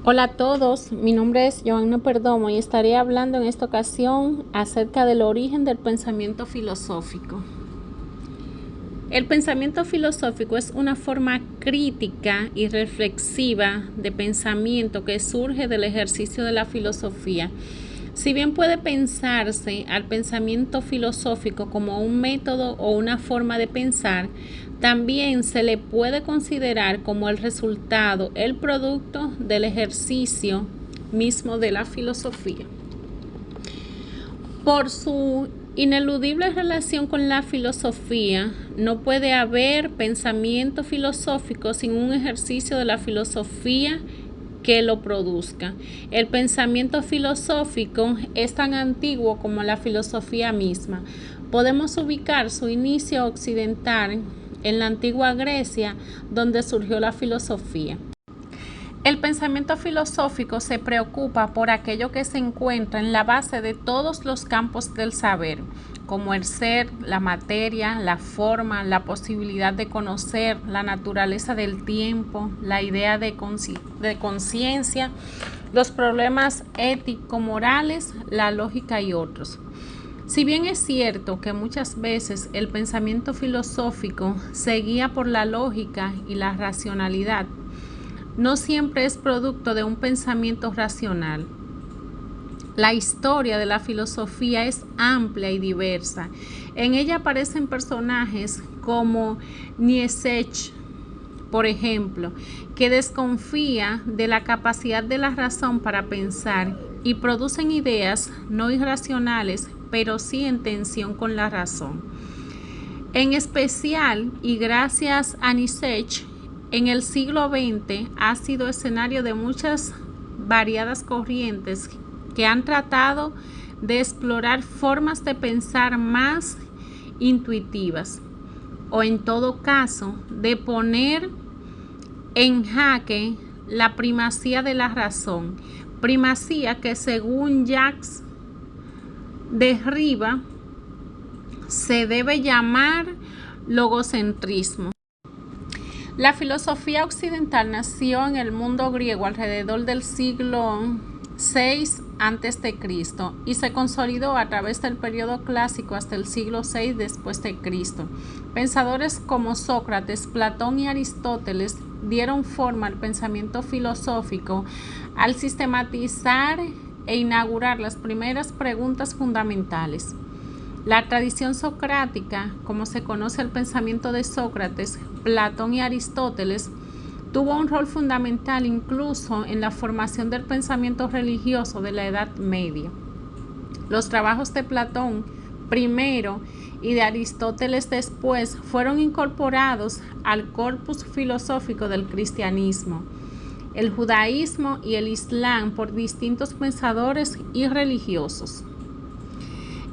Hola a todos, mi nombre es Joanna Perdomo y estaré hablando en esta ocasión acerca del origen del pensamiento filosófico. El pensamiento filosófico es una forma crítica y reflexiva de pensamiento que surge del ejercicio de la filosofía. Si bien puede pensarse al pensamiento filosófico como un método o una forma de pensar, también se le puede considerar como el resultado, el producto del ejercicio mismo de la filosofía. Por su ineludible relación con la filosofía, no puede haber pensamiento filosófico sin un ejercicio de la filosofía que lo produzca. El pensamiento filosófico es tan antiguo como la filosofía misma. Podemos ubicar su inicio occidental en la antigua Grecia, donde surgió la filosofía. El pensamiento filosófico se preocupa por aquello que se encuentra en la base de todos los campos del saber, como el ser, la materia, la forma, la posibilidad de conocer, la naturaleza del tiempo, la idea de conciencia, los problemas ético-morales, la lógica y otros. Si bien es cierto que muchas veces el pensamiento filosófico se guía por la lógica y la racionalidad, no siempre es producto de un pensamiento racional. La historia de la filosofía es amplia y diversa. En ella aparecen personajes como Nietzsche, por ejemplo, que desconfía de la capacidad de la razón para pensar y producen ideas no irracionales, pero sí en tensión con la razón. En especial, y gracias a Nietzsche, en el siglo XX ha sido escenario de muchas variadas corrientes que han tratado de explorar formas de pensar más intuitivas o, en todo caso, de poner en jaque la primacía de la razón, primacía que, según Jacques Derrida, se debe llamar logocentrismo. La filosofía occidental nació en el mundo griego alrededor del siglo VI a.C. y se consolidó a través del periodo clásico hasta el siglo VI después de Cristo. Pensadores como Sócrates, Platón y Aristóteles dieron forma al pensamiento filosófico al sistematizar e inaugurar las primeras preguntas fundamentales. La tradición socrática, como se conoce el pensamiento de Sócrates, Platón y Aristóteles, tuvo un rol fundamental incluso en la formación del pensamiento religioso de la Edad Media. Los trabajos de Platón primero y de Aristóteles después fueron incorporados al corpus filosófico del cristianismo, el judaísmo y el islam por distintos pensadores y religiosos.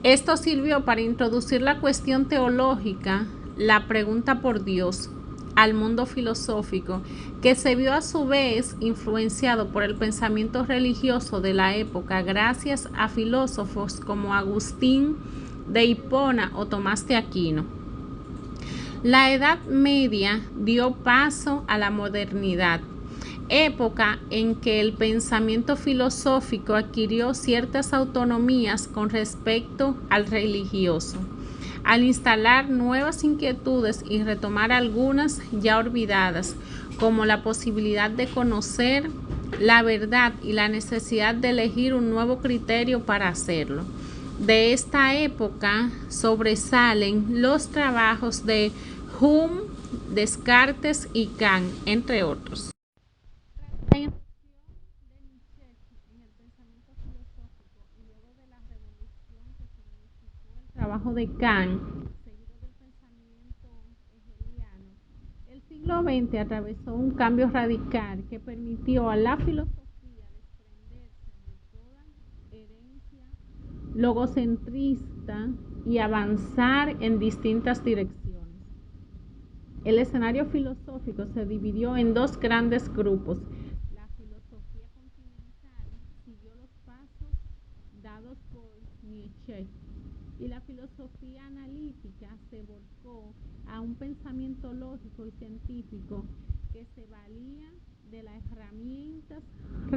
Esto sirvió para introducir la cuestión teológica, la pregunta por Dios, al mundo filosófico, que se vio a su vez influenciado por el pensamiento religioso de la época gracias a filósofos como Agustín de Hipona o Tomás de Aquino. La Edad Media dio paso a la modernidad, época en que el pensamiento filosófico adquirió ciertas autonomías con respecto al religioso, al instalar nuevas inquietudes y retomar algunas ya olvidadas, como la posibilidad de conocer la verdad y la necesidad de elegir un nuevo criterio para hacerlo. De esta época sobresalen los trabajos de Hume, Descartes y Kant, entre otros. La irrupción de Nietzsche en el pensamiento filosófico y luego de la revolución que significó el trabajo de Kant, seguido del pensamiento hegeliano, el siglo XX atravesó un cambio radical que permitió a la filosofía desprenderse de toda herencia logocentrista y avanzar en distintas direcciones. El escenario filosófico se dividió en dos grandes grupos. La filosofía continental siguió los pasos dados por Nietzsche y la filosofía analítica se volcó a un pensamiento lógico y científico que se valía de las herramientas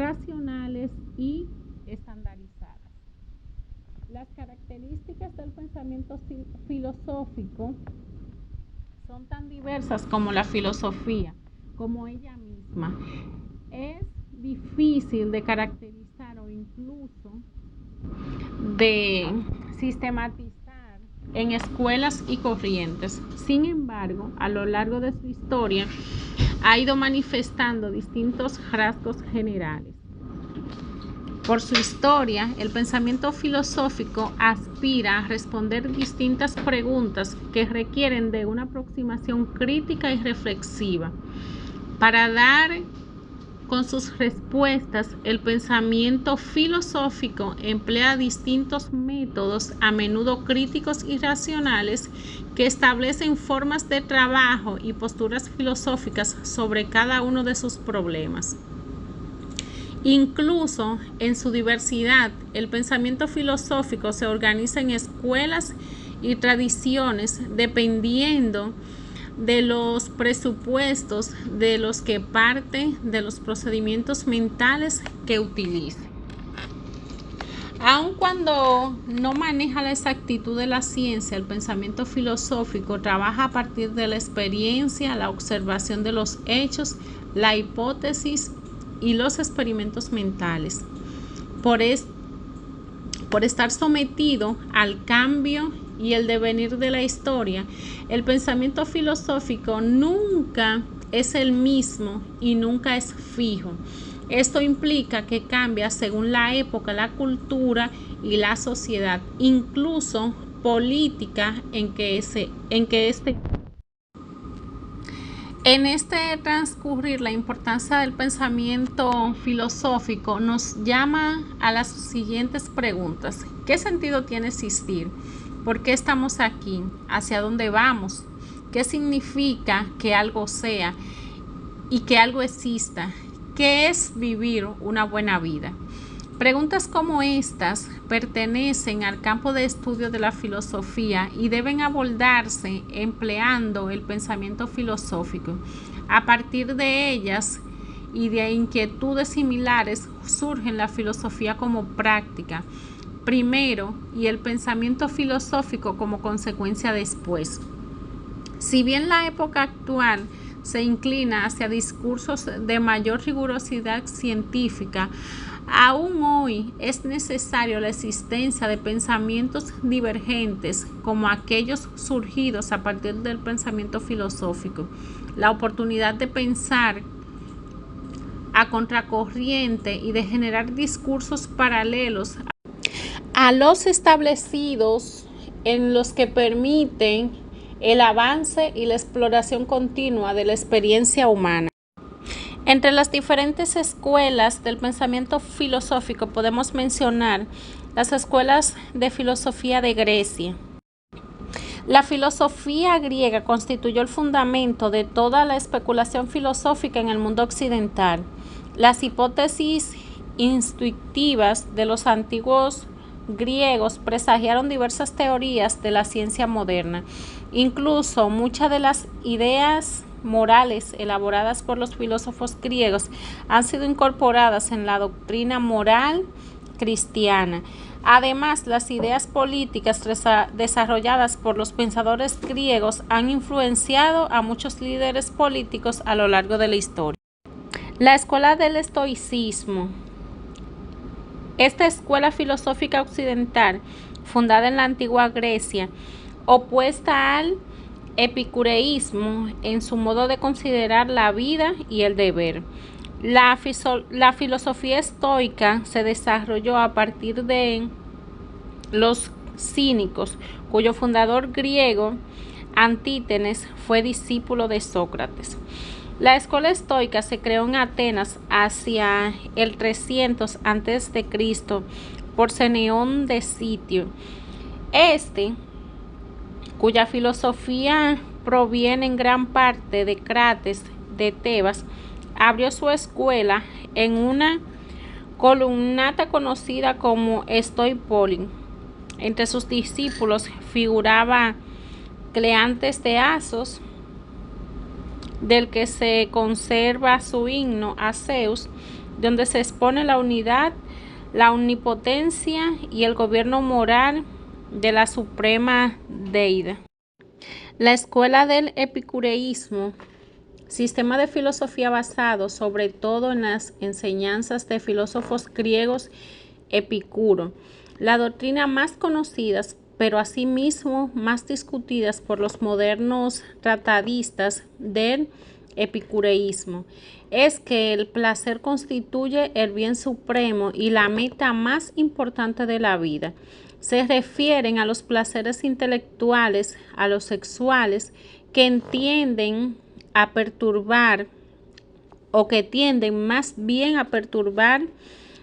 racionales y estandarizadas. Las características del pensamiento filosófico son tan diversas como la filosofía, como ella misma. Es difícil de caracterizar o incluso de sistematizar en escuelas y corrientes. Sin embargo, a lo largo de su historia ha ido manifestando distintos rasgos generales. Por su historia, el pensamiento filosófico aspira a responder distintas preguntas que requieren de una aproximación crítica y reflexiva. Para dar con sus respuestas, el pensamiento filosófico emplea distintos métodos, a menudo críticos y racionales, que establecen formas de trabajo y posturas filosóficas sobre cada uno de sus problemas. Incluso en su diversidad, el pensamiento filosófico se organiza en escuelas y tradiciones dependiendo de los presupuestos de los que parte, de los procedimientos mentales que utilice. Aun cuando no maneja la exactitud de la ciencia, el pensamiento filosófico trabaja a partir de la experiencia, la observación de los hechos, la hipótesis y los experimentos mentales. Por estar sometido al cambio y el devenir de la historia, el pensamiento filosófico nunca es el mismo y nunca es fijo. Esto implica que cambia según la época, la cultura y la sociedad, incluso política en este transcurrir. La importancia del pensamiento filosófico nos llama a las siguientes preguntas. ¿Qué sentido tiene existir? ¿Por qué estamos aquí? ¿Hacia dónde vamos? ¿Qué significa que algo sea y que algo exista? ¿Qué es vivir una buena vida? Preguntas como estas pertenecen al campo de estudio de la filosofía y deben abordarse empleando el pensamiento filosófico. A partir de ellas y de inquietudes similares surgen la filosofía como práctica primero y el pensamiento filosófico como consecuencia después. Si bien la época actual se inclina hacia discursos de mayor rigurosidad científica, aún hoy es necesario la existencia de pensamientos divergentes como aquellos surgidos a partir del pensamiento filosófico. La oportunidad de pensar a contracorriente y de generar discursos paralelos a los establecidos, en los que permiten el avance y la exploración continua de la experiencia humana. Entre las diferentes escuelas del pensamiento filosófico podemos mencionar las escuelas de filosofía de Grecia. La filosofía griega constituyó el fundamento de toda la especulación filosófica en el mundo occidental. Las hipótesis intuitivas de los antiguos griegos presagiaron diversas teorías de la ciencia moderna. Incluso muchas de las ideas morales elaboradas por los filósofos griegos han sido incorporadas en la doctrina moral cristiana. Además, las ideas políticas desarrolladas por los pensadores griegos han influenciado a muchos líderes políticos a lo largo de la historia. La escuela del estoicismo. Esta escuela filosófica occidental, fundada en la antigua Grecia, opuesta al epicureísmo en su modo de considerar la vida y el deber. La filosofía estoica se desarrolló a partir de los cínicos, cuyo fundador griego, Antítenes, fue discípulo de Sócrates. La escuela estoica se creó en Atenas hacia el 300 a.C. por Zenón de Sitio. Cuya filosofía proviene en gran parte de Crates de Tebas, abrió su escuela en una columnata conocida como Estoipolin. Entre sus discípulos figuraba Cleantes de Asos, del que se conserva su himno a Zeus, donde se expone la unidad, la omnipotencia y el gobierno moral de la suprema deidad. La escuela del epicureísmo, sistema de filosofía basado sobre todo en las enseñanzas de filósofos griegos Epicuro, la doctrina más conocida, pero asimismo más discutidas por los modernos tratadistas del epicureísmo, es que el placer constituye el bien supremo y la meta más importante de la vida. Se refieren a los placeres intelectuales, a los sexuales, que tienden a perturbar o que tienden más bien a perturbar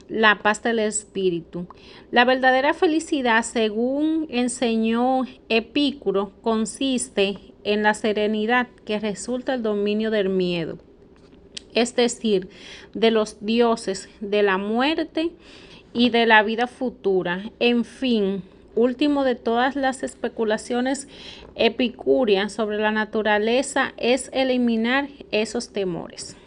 la paz del espíritu. La verdadera felicidad, según enseñó Epicuro, consiste en la serenidad que resulta del dominio del miedo, es decir, de los dioses, de la muerte y de la vida futura. En fin, último de todas las especulaciones epicúreas sobre la naturaleza es eliminar esos temores.